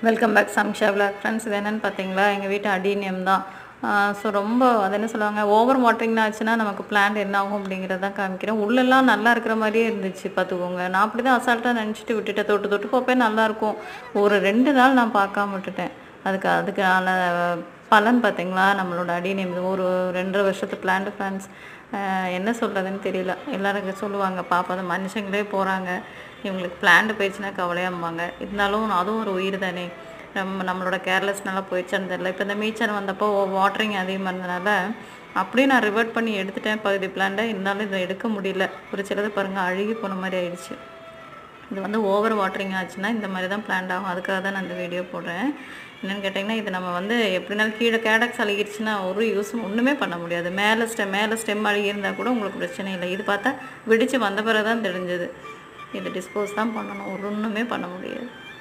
Welcome back Samsha vlog friends. இது என்னென்னு பார்த்தீங்களா, எங்கள் வீட்டு அடீனியம் தான். ஸோ ரொம்ப அது என்ன சொல்லுவாங்க, ஓவர் வாட்டரிங் ஆச்சுன்னா நமக்கு பிளான்ட் என்ன ஆகும் அப்படிங்கிறத தான் காமிக்கிறேன். உள்ளெல்லாம் நல்லா இருக்கிற மாதிரியே இருந்துச்சு பார்த்துக்கோங்க. நான் அப்படி தான் அசால்ட்டாக நினச்சிட்டு விட்டுட்டேன். தொட்டு தொட்டு பார்ப்பேன் நல்லாயிருக்கும். ஒரு 2 நாள் நான் பார்க்காம விட்டுட்டேன். அதுக்கான பலன் பார்த்தீங்களா, நம்மளோட அடீனியம் இது ஒரு 2.5 வருஷத்து பிளான்ட் ஃப்ரெண்ட்ஸ். என்ன சொல்கிறதுன்னு தெரியல. எல்லோரும் சொல்லுவாங்க, பாப்பா அந்த மனுஷங்களே போகிறாங்க, இவங்களுக்கு பிளான்ட் போயிடுச்சுன்னா கவலையாம்பாங்க. இருந்தாலும் அதுவும் ஒரு உயிர் தானே, நம்மளோட கேர்லெஸ்னால போயிடுச்சான்னு தெரியல. இப்போ இந்த மீச்சன் வந்தப்போ வாட்டரிங் அதிகமாக இருந்ததுனால அப்படியே நான் ரிவர்ட் பண்ணி எடுத்துட்டேன் பகுதி பிளான்ட்டை. இருந்தாலும் இதை எடுக்க முடியல. ஒரு சிலது பாருங்கள் அழுகி போன மாதிரி ஆயிடுச்சு. இது வந்து ஓவர் வாட்டரிங் ஆச்சுன்னா இந்த மாதிரி தான் பிளான்ட் ஆகும். அதுக்காக தான் நான் இந்த வீடியோ போடுறேன். என்னென்னு கேட்டிங்கன்னா, இது நம்ம வந்து எப்படினாலும் கீழே கேடக்ஸ் அழுகிடுச்சுன்னா ஒரு யூஸும் ஒன்றுமே பண்ண முடியாது. மேலே ஸ்டெம் அழுகியிருந்தால் கூட உங்களுக்கு பிரச்சனை இல்லை. இது பார்த்தா வெடித்து வந்த பிறகு தான் தெரிஞ்சது. இதை டிஸ்போஸ் தான் பண்ணணும், ஒன்றுமே பண்ண முடியாது.